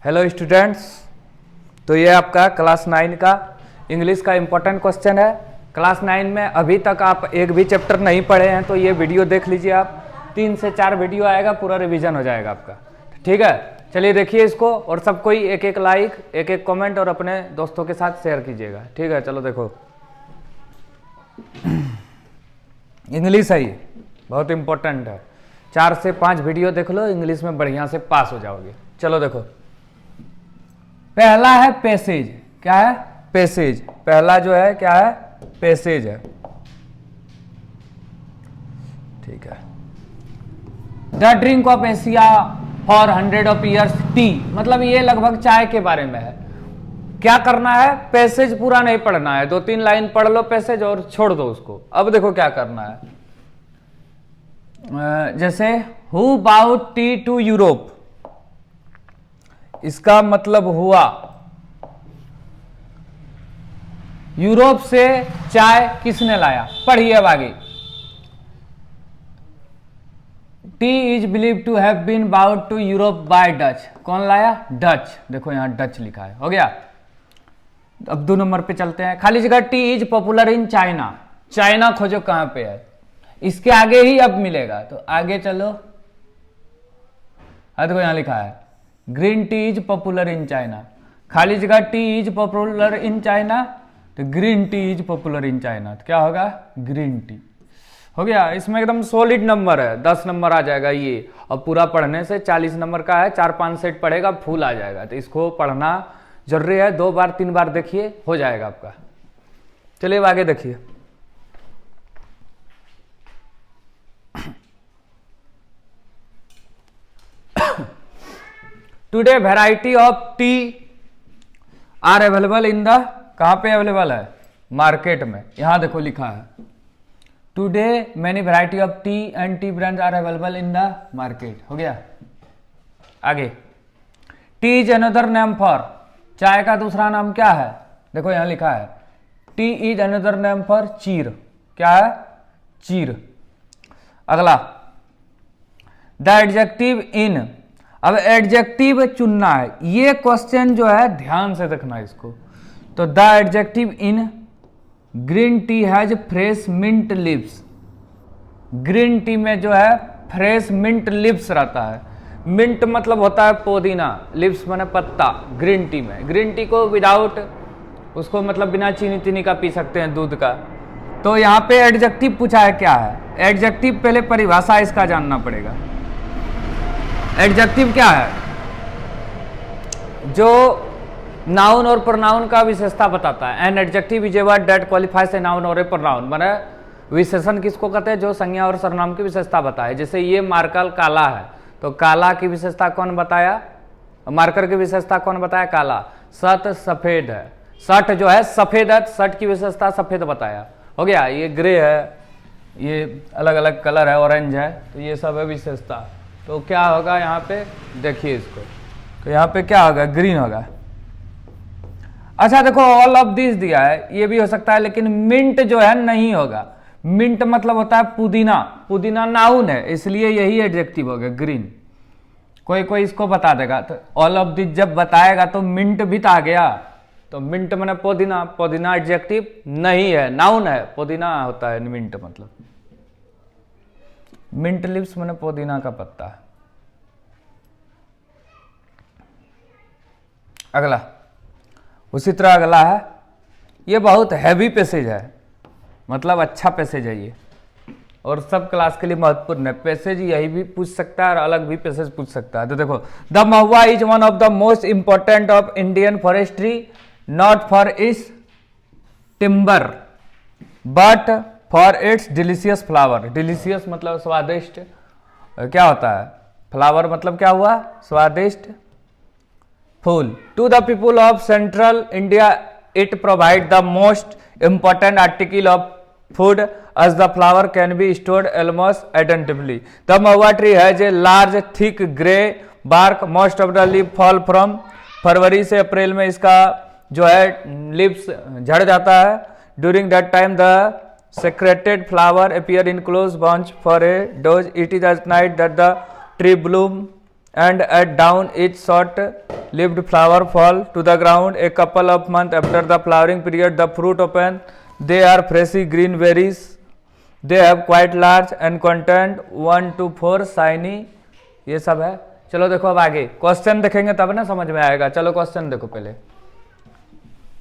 Hello students, तो ये आपका क्लास 9 का इंग्लिश का इम्पोर्टेंट क्वेश्चन है। क्लास 9 में अभी तक आप एक भी चैप्टर नहीं पढ़े हैं तो ये वीडियो देख लीजिए। आप 3 से 4 वीडियो आएगा, पूरा रिवीजन हो जाएगा आपका। ठीक है, चलिए देखिए इसको, और सब कोई एक एक लाइक, एक एक कमेंट और अपने दोस्तों के साथ शेयर कीजिएगा। ठीक है, चलो देखो इंग्लिश है, ये बहुत इंपॉर्टेंट है। 4 से 5 वीडियो देख लो, इंग्लिश में बढ़िया से पास हो जाओगे। चलो देखो, पहला है पैसेज। क्या है? पैसेज। पहला जो है क्या है? पैसेज है। ठीक है। The drink of Asia for 100 of years T, मतलब ये लगभग चाय के बारे में है। क्या करना है? पैसेज पूरा नहीं पढ़ना है, 2-3 लाइन पढ़ लो पैसेज और छोड़ दो उसको। अब देखो क्या करना है। जैसे who brought tea to Europe, इसका मतलब हुआ यूरोप से चाय किसने लाया। पढ़िए अब आगे। Tea is believe to have been brought to Europe by Dutch. कौन लाया? डच। देखो यहां डच लिखा है, हो गया। अब 2 नंबर पे चलते हैं। खाली जगह tea is popular in China. China खोजो कहां पे है, इसके आगे ही अब मिलेगा, तो आगे चलो। देखो यहां लिखा है green tea is popular in China. खाली जगह tea is popular in China, तो green tea is popular in China, तो क्या होगा? Green tea. हो गया। इसमें एकदम सॉलिड नंबर है, 10 नंबर आ जाएगा ये। अब पूरा पढ़ने से 40 नंबर का है, 4-5 सेट पढ़ेगा फुल आ जाएगा। तो इसको पढ़ना जरूरी है, 2 बार 3 बार देखिए, हो जाएगा आपका। चलिए अब आगे देखिए। Today variety of T R available in the, कहां पे अवेलेबल है? मार्केट में। यहां देखो लिखा है today many variety of tea and tea brands are available in the market. हो गया। आगे tea is another name for, चाय का दूसरा नाम क्या है? देखो यहां लिखा है T is another name for चीर। क्या है? चीर। अगला द एडजेक्टिव इन, अब एडजेक्टिव चुनना है। ये क्वेश्चन जो है ध्यान से देखना इसको। तो the adjective in green tea has fresh mint leaves. Green tea में जो है फ्रेश मिंट लिव्स रहता है। मिंट मतलब होता है पुदीना, लिव्स माने पत्ता। ग्रीन टी में, ग्रीन टी को विदाउट, उसको मतलब बिना चीनी का पी सकते हैं, दूध का। तो यहाँ पे एडजेक्टिव पूछा है, क्या है एडजेक्टिव? पहले परिभाषा इसका जानना पड़ेगा। एडजेक्टिव क्या है? जो नाउन और प्रोनाउन का विशेषता बताता है। An adjective is a word that qualifies a noun और ए प्रोनाउन। माने विशेषण किसको कहते हैं? जो संज्ञा और सर्वनाम की विशेषता बताए। जैसे ये मार्कर काला है, तो काला की विशेषता कौन बताया? मार्कर की विशेषता कौन बताया? काला। शर्ट सफेद है, शर्ट जो है सफेद है, शर्ट की विशेषता सफेद बताया। हो गया। ये ग्रे है, ये अलग अलग कलर है, ऑरेंज है, तो ये सब है विशेषता। तो क्या होगा यहाँ पे? देखिए इसको, तो यहाँ पे क्या होगा? ग्रीन होगा। अच्छा देखो, ऑल ऑफ दिस दिया है, ये भी हो सकता है, लेकिन मिंट जो है नहीं होगा। मिंट मतलब होता है पुदीना। पुदीना नाउन है, इसलिए यही एडजेक्टिव होगा ग्रीन। कोई इसको बता देगा, तो ऑल ऑफ दिस जब बताएगा तो मिंट भी तो आ गया। तो मिंट माने पुदीना, पुदीना एडजेक्टिव नहीं है, नाउन है। पुदीना होता है मिंट, मतलब मिंट लिव्स माने पुदीना का पत्ता। अगला, उसी तरह अगला है, ये बहुत हैवी पैसेज है, मतलब अच्छा पैसेज है ये, और सब क्लास के लिए महत्वपूर्ण है। पैसेज यही भी पूछ सकता है और अलग भी पैसेज पूछ सकता है। तो देखो, the Mahua is one of the most important of Indian forestry, not for its timber but for its delicious flower. Delicious मतलब स्वादिष्ट। क्या होता है? फ्लावर मतलब क्या हुआ? स्वादिष्ट फूल। To the people of central India it provide the most important article of food as the flower can be stored almost indefinitely. The mahua tree has a large thick grey bark. Most of the leaf fall from, फरवरी से अप्रैल में इसका जो है leaves झड़ जाता है। During that time the secreted flower appear in close bunch for a dose. It is at night that the tree bloom and at dawn its short leaved flower fall to the ground a couple of months after the flowering period. The fruit open. They are fleshy green berries. They have quite large and contain 1 to 4 shiny. ये सब है. चलो देखो अब आगे question देखेंगे तब ना समझ में आएगा. चलो क्वेश्चन देखो पहले.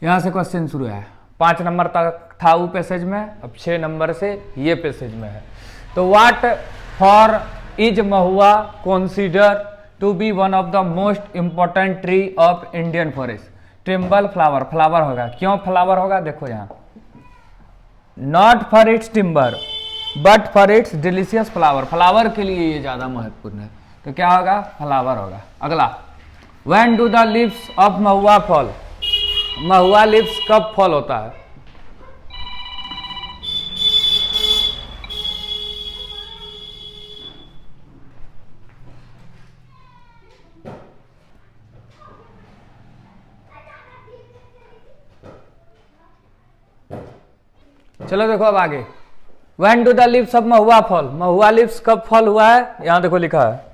यहाँ से क्वेश्चन शुरू है. 5 नंबर तक था वो पैसेज में, अब 6 नंबर से ये पैसेज में है. तो what for is mahua consider to be one of the most important tree of Indian forest. Timber flower, flower होगा. क्यों फ्लावर होगा देखो यहाँ. Not for its timber but for its delicious flower. Flower के लिए ये ज्यादा महत्वपूर्ण है. तो क्या होगा, फ्लावर होगा. अगला, when do the leaves of Mahua fall. Mahua leaves कब फॉल होता है. चलो देखो अब आगे. When do the leaves of mahua fall. Mahua leaves कब फॉल हुआ है, यहां देखो लिखा है.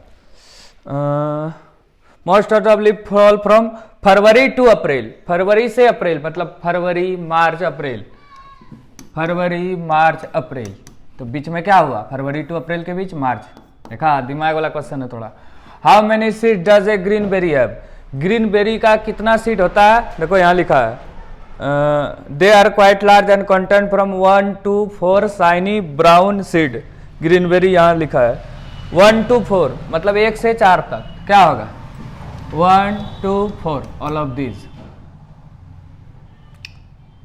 Most of the leaf fall from February to April. फरवरी से अप्रैल मतलब फरवरी मार्च अप्रैल. फरवरी मार्च अप्रैल. तो बीच में क्या हुआ, फरवरी टू अप्रैल के बीच मार्च. देखा, दिमाग वाला क्वेश्चन है थोड़ा. How many seed does a green berry have. Green berry का कितना सीड होता है, देखो यहाँ लिखा है. They are quite large and contain from 1 to 4 shiny brown seed. ग्रीनबेरी यहाँ लिखा है 1 to 4 मतलब 1 से 4 तक. क्या होगा 1 to 4 ऑल ऑफ दीज.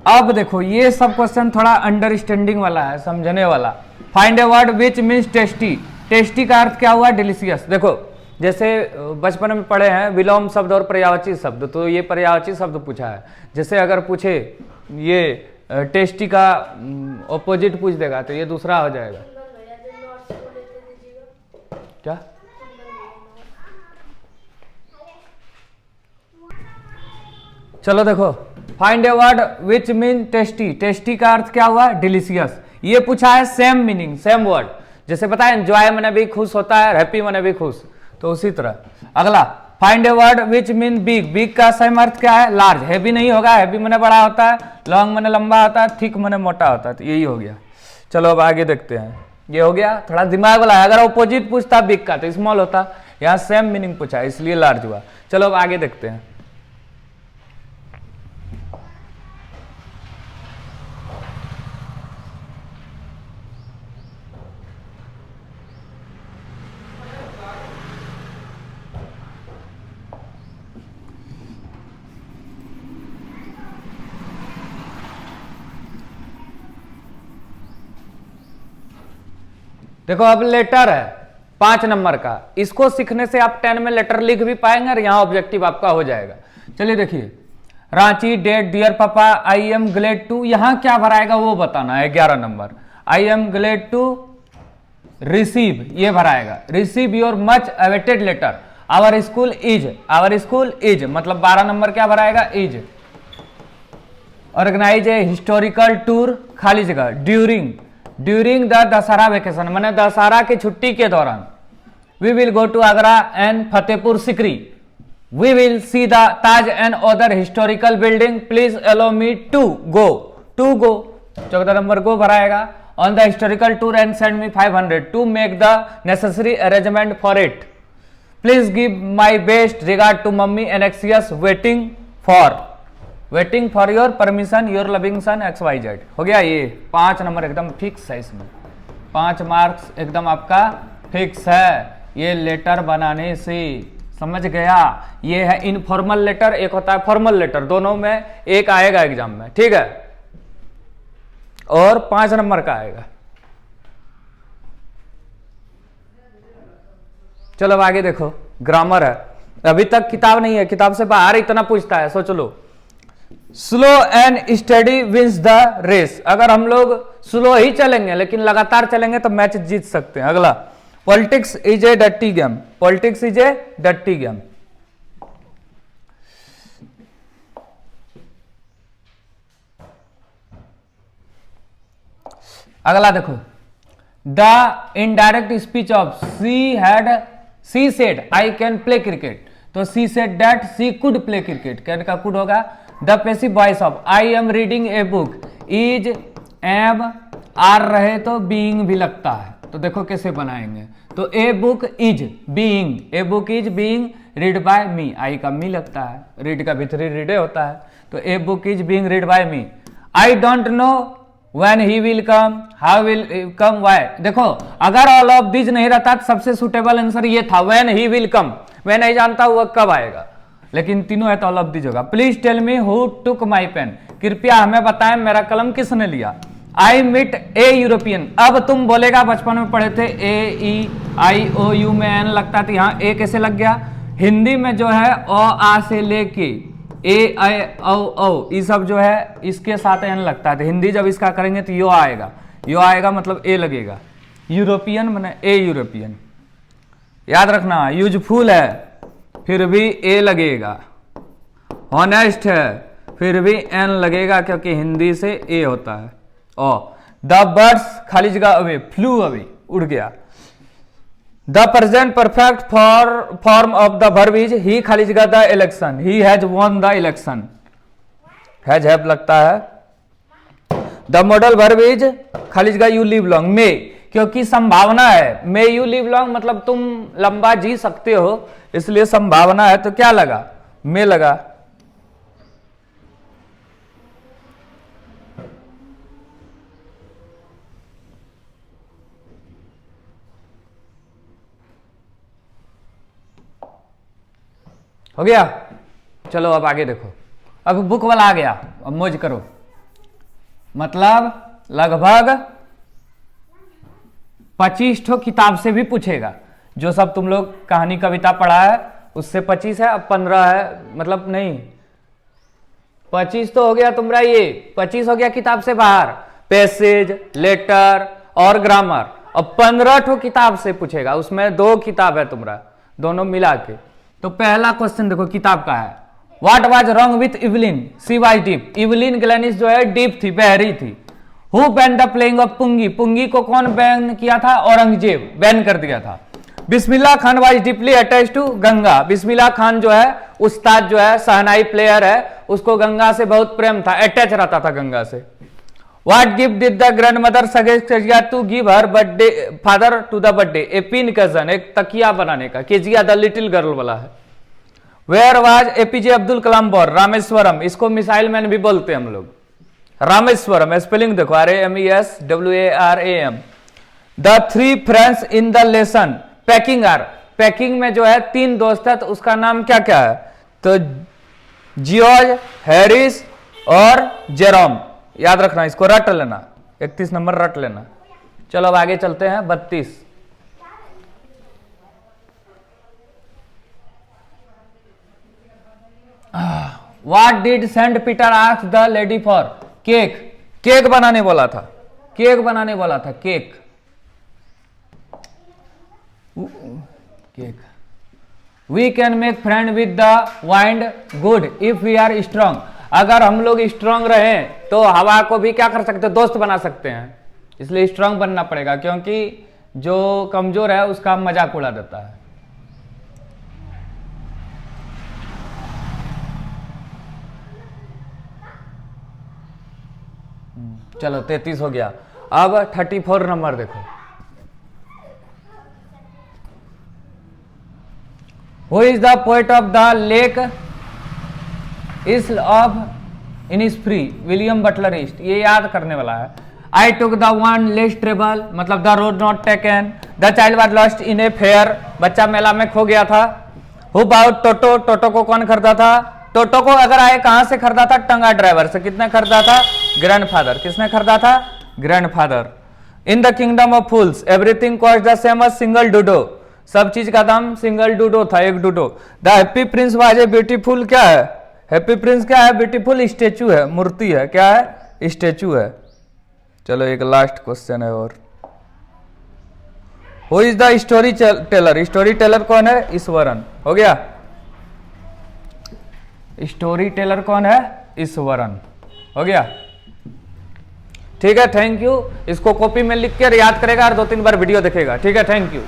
अब देखो ये सब क्वेश्चन थोड़ा अंडरस्टैंडिंग वाला है, समझने वाला. Find a word which means tasty. Tasty का अर्थ क्या हुआ, डिलीशियस. देखो जैसे बचपन में पढ़े हैं विलोम शब्द और पर्यायवाची शब्द, तो ये पर्यायवाची शब्द पूछा है. जैसे अगर पूछे ये टेस्टी का ऑपोजिट पूछ देगा तो ये दूसरा हो जाएगा. क्या चलो देखो, find a word which mean tasty. Tasty का अर्थ क्या हुआ, डिलीशियस. ये पूछा है सेम मीनिंग, सेम वर्ड. जैसे पता है एंजॉय मैंने भी खुश होता है, हैप्पी मैंने भी खुश, तो उसी तरह. अगला, find a word which mean big. Big का सेम अर्थ क्या है, लार्ज. हैवी नहीं होगा, हैवी मैंने बड़ा होता है, लॉन्ग मैंने लंबा होता है, थिक मैंने मोटा होता है. तो यही हो गया. चलो अब आगे देखते हैं. ये हो गया थोड़ा दिमाग वाला है. अगर ऑपोजिट पूछता बिग का तो स्मॉल होता. यहाँ सेम मीनिंग पूछा है इसलिए लार्ज हुआ. चलो अब आगे देखते हैं. देखो अब लेटर है 5 नंबर का. इसको सीखने से आप 10 में लेटर लिख भी पाएंगे और यहाँ ऑब्जेक्टिव आपका हो जाएगा. चलिए देखिए, रांची डेट डियर पापा आई एम ग्लेड टू. यहाँ क्या भराएगा वो बताना है. 11 number I am glad to receive, ये भराएगा. Receive your much awaited letter. Our school is. Our school is मतलब 12 नंबर क्या भराएगा, is. Organise a historical tour, खाली जगह. ड्यूरिंग द दशहरा वेकेशन मैंने दशहरा की छुट्टी के दौरान. We will go to Agra and Fatehpur Sikri. We will see the Taj and other historical building. Please allow me to go. 14 number go भराएगा. On the historical tour and send me 500 to make the necessary arrangement for it. Please give my best regard to mummy and anxious waiting for your permission your loving son XYZ. हो गया. ये 5 number एकदम fix है. इसमें 5 marks एकदम आपका fix है. ये लेटर बनाने से समझ गया. ये है इनफॉर्मल लेटर, एक होता है फॉर्मल लेटर. दोनों में एक आएगा एग्जाम में, ठीक है, और 5 नंबर का आएगा. चलो अब आगे देखो. ग्रामर है. अभी तक किताब नहीं है, किताब से बाहर इतना पूछता है. सोच लो. Slow and steady wins the race. अगर हम लोग स्लो ही चलेंगे लेकिन लगातार चलेंगे तो मैच जीत सकते हैं. अगला, politics is a dirty game. Politics is a dirty game. अगला देखो, the indirect speech of she said I can play cricket. तो she said that she could play cricket, कहने का कुड होगा। The passive voice of I am reading a book, is am are रहे तो being भी लगता है, तो देखो कैसे बनाएंगे। तो a book is being, a book is being read by me, I का मी लगता है, रीड का भीतरी रीडे होता है, तो a book is being read by me. I don't know when he will come, how will come, why. देखो अगर ऑल ऑफ दिस नहीं रहता तो सबसे सुटेबल आंसर ये था, व्हेन ही विल कम, मैं नहीं जानता वो कब आएगा, लेकिन तीनों है तो ऑल ऑफ दिस होगा। Please tell me who took my pen, कृपया हमें बताएं मेरा कलम किसने लिया। आई मीट ए यूरोपियन, अब तुम बोलेगा बचपन में पढ़े थे ए ई आई ओ यू में एन लगता था, यहाँ ए कैसे लग गया। हिंदी में जो है ओ आ से लेके ए आई ओ ये सब जो है इसके साथ एन लगता है, तो हिंदी जब इसका करेंगे तो यो आएगा, यो आएगा मतलब ए लगेगा। यूरोपियन माने ए यूरोपियन, याद रखना। यूजफुल है फिर भी ए लगेगा, ऑनेस्ट है फिर भी एन लगेगा क्योंकि हिंदी से ए होता है। ओ द बर्ड्स खाली जगह अवे, फ्लू अवे, उड़ गया। The present perfect form of the verb is he खाली जगह the election, he has won the election, has have लगता है। द मॉडल वर्ब इज खाली जगह यू लिव लॉन्ग, मे क्योंकि संभावना है, मे यू लिव लॉन्ग मतलब तुम लंबा जी सकते हो, इसलिए संभावना है तो क्या लगा, मे लगा। हो गया, चलो अब आगे देखो। अब बुक वाला आ गया, अब मौज करो। मतलब लगभग 25 ठो किताब से भी पूछेगा, जो सब तुम लोग कहानी कविता पढ़ा है उससे 25 है, अब 15 है, मतलब नहीं 25 तो हो गया तुम्हारा, ये 25 हो गया किताब से बाहर, पैसेज, लेटर और ग्रामर। अब 15 ठो किताब से पूछेगा, उसमें 2 किताब है तुम्हारा, दोनों मिला के। तो पहला क्वेश्चन देखो किताब का है, what was wrong with Evelyn, she was deaf, Evelyn Glennie जो है डीप थी, बहरी थी। Who ban the playing of pungi, पुंगी को कौन बैन किया था, औरंगजेब बैन कर दिया था। Bismillah Khan was deeply attached to Ganga, Bismillah Khan जो है उस्ताद जो है शहनाई प्लेयर है, उसको गंगा से बहुत प्रेम था, अटैच रहता था गंगा से। What gift did the grandmother suggest to give her birthday father to the birthday, a pin cushion, एक तकिया बनाने का, केजिया द लिटिल गर्ल वाला है। Where was APJ Abdul Kalam born, Rameswaram, इसको मिसाइल मैन भी बोलते हैं हम लोग, रामेश्वरम, स्पेलिंग देखो RAMESWARAM। The 3 friends in the lesson, packing are, packing में जो है 3 दोस्त है तो उसका नाम क्या क्या है, तो जियोज, हैरिस और जेरोम, याद रखना, इसको रट लेना, 31 नंबर रट लेना। चलो अब आगे चलते हैं 32। What did Saint Peter ask the lady for, cake, cake बनाने बोला था, केक बनाने बोला था, cake, cake. We can make friend with the wind good if we are strong, अगर हम लोग स्ट्रांग रहें तो हवा को भी क्या कर सकते हैं, दोस्त बना सकते हैं, इसलिए स्ट्रांग बनना पड़ेगा, क्योंकि जो कमजोर है उसका मजाक उड़ा देता है। चलो 33 हो गया, अब 34 नंबर देखो। Who is the poet of the lake isle of Innisfree, William Butler ईस्ट, ये याद करने वाला है। I took the one less travelled, मतलब the road not taken, the child was lost in a fair, बच्चा मेला में खो गया था। हु बाउट टोटो, टोटो को कौन खरीदा था, टोटो को अगर आए कहां से खरीदा था, टंगा ड्राइवर से। कितने खरीदा था, ग्रैंडफादर, किसने खरीदा था, grandfather. In the kingdom of fools everything cost the same as single duddu, सब चीज का दाम सिंगल डूडो था, एक duddu. The happy prince was a beautiful, क्या है हैप्पी प्रिंस, क्या है ब्यूटीफुल, स्टेचू है, मूर्ति है, क्या है स्टेचू है। चलो एक लास्ट क्वेश्चन है और, who is the story teller, story teller कौन है, ईश्वरन, हो गया। स्टोरी टेलर कौन है, ईश्वरन, हो गया। ठीक है, थैंक यू। इसको कॉपी में लिख कर याद करेगा और 2-3 बार वीडियो देखेगा, ठीक है, थैंक यू।